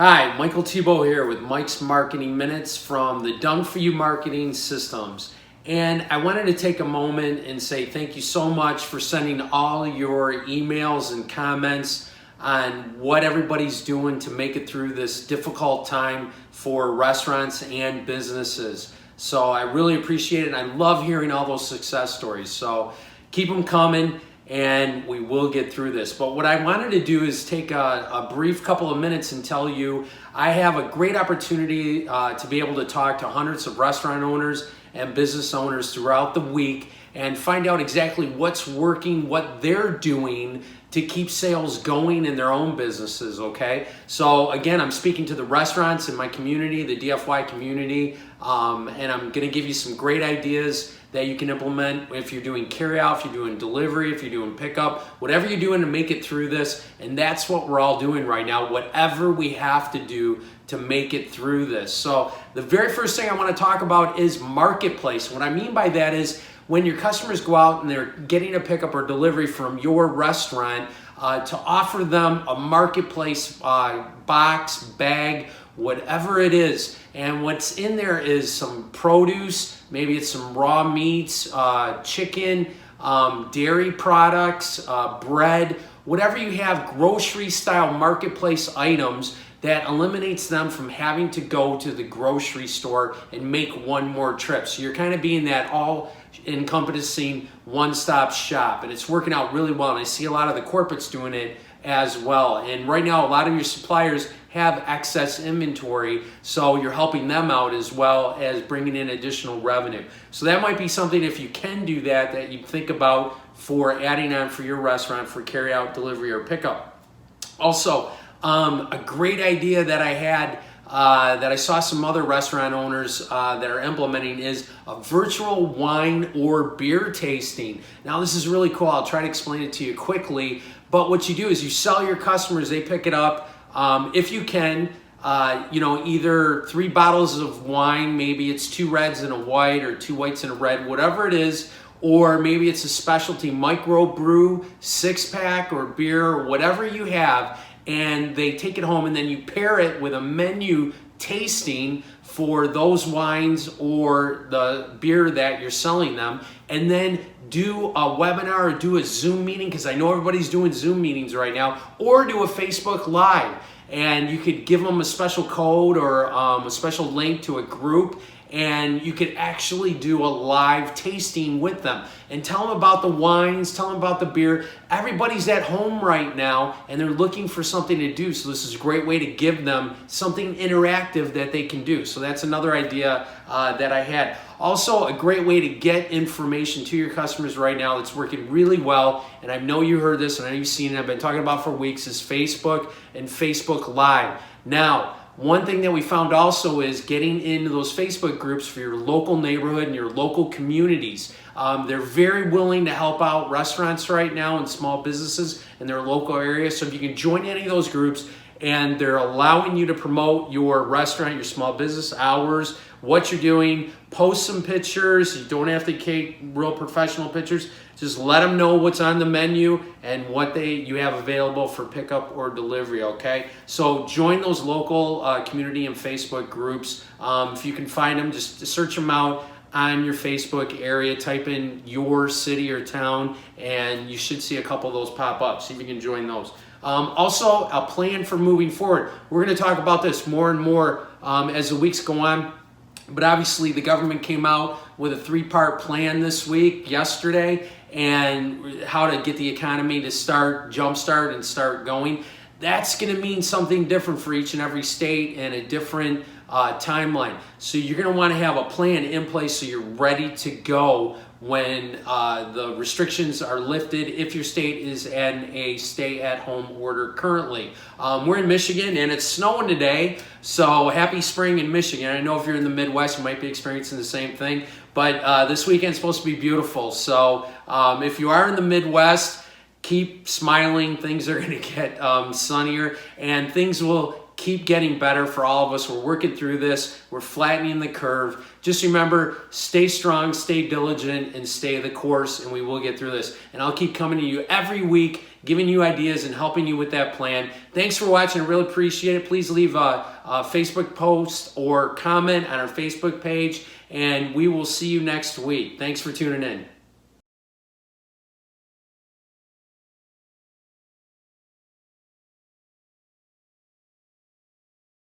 Hi, Michael Thibault here with Mike's Marketing Minutes from the Done For You Marketing Systems. And I wanted to take a moment and say thank you so much for sending all your emails and comments on what everybody's doing to make it through this difficult time for restaurants and businesses. So I really appreciate it, and I love hearing all those success stories. So keep them coming, and we will get through this. But what I wanted to do is take a brief couple of minutes and tell you I have a great opportunity to be able to talk to hundreds of restaurant owners and business owners throughout the week and find out exactly what's working, what they're doing to keep sales going in their own businesses, okay? So again, I'm speaking to the restaurants in my community, the DFY community, and I'm gonna give you some great ideas that you can implement if you're doing carryout, if you're doing delivery, if you're doing pickup, whatever you're doing to make it through this. And that's what we're all doing right now, whatever we have to do to make it through this. So the very first thing I want to talk about is marketplace. What I mean by that is when your customers go out and they're getting a pickup or delivery from your restaurant, to offer them a marketplace box, bag, whatever it is. And what's in there is some produce, maybe it's some raw meats, chicken, dairy products, bread, whatever you have, grocery style marketplace items that eliminates them from having to go to the grocery store and make one more trip. So you're kind of being that all encompassing one-stop shop, and it's working out really well. And I see a lot of the corporates doing it as well. And right now, a lot of your suppliers have excess inventory, so you're helping them out as well as bringing in additional revenue. So that might be something, if you can do that, that you think about for adding on for your restaurant for carry out, delivery, or pickup. Also, a great idea that I had that I saw some other restaurant owners that are implementing is a virtual wine or beer tasting. Now this is really cool. I'll try to explain it to you quickly. But what you do is you sell your customers, they pick it up. If you can, either 3 bottles of wine, maybe it's 2 reds and a white or 2 whites and a red, whatever it is, or maybe it's a specialty micro brew, 6-pack or beer, or whatever you have, and they take it home and then you pair it with a menu tasting for those wines or the beer that you're selling them, and then do a webinar or do a Zoom meeting, because I know everybody's doing Zoom meetings right now, or do a Facebook Live. And you could give them a special code or a special link to a group, and you could actually do a live tasting with them and tell them about the wines, tell them about the beer. Everybody's at home right now and they're looking for something to do. So this is a great way to give them something interactive that they can do. So that's another idea that I had. Also, a great way to get information to your customers right now that's working really well, and I know you heard this and I know you've seen it, I've been talking about for weeks, is Facebook and Facebook Live. Now, one thing that we found also is getting into those Facebook groups for your local neighborhood and your local communities. They're very willing to help out restaurants right now and small businesses in their local area. So if you can join any of those groups, and they're allowing you to promote your restaurant, your small business hours, what you're doing, post some pictures. You don't have to take real professional pictures. Just let them know what's on the menu and what you have available for pickup or delivery, okay? So join those local community and Facebook groups. If you can find them, just search them out on your Facebook area, type in your city or town, and you should see a couple of those pop up. See if you can join those. Also, a plan for moving forward. We're going to talk about this more and more as the weeks go on. But obviously, the government came out with a 3-part plan this week, yesterday, and how to get the economy to jumpstart and start going. That's going to mean something different for each and every state and a different timeline. So you're going to want to have a plan in place so you're ready to go when the restrictions are lifted, if your state is in a stay-at-home order currently. We're in Michigan, and it's snowing today, so happy spring in Michigan. I know if you're in the Midwest, you might be experiencing the same thing, but this weekend's supposed to be beautiful. So if you are in the Midwest, keep smiling. Things are going to get sunnier, and things will keep getting better for all of us. We're working through this. We're flattening the curve. Just remember, stay strong, stay diligent, and stay the course, and we will get through this. And I'll keep coming to you every week, giving you ideas and helping you with that plan. Thanks for watching. I really appreciate it. Please leave a Facebook post or comment on our Facebook page, and we will see you next week. Thanks for tuning in.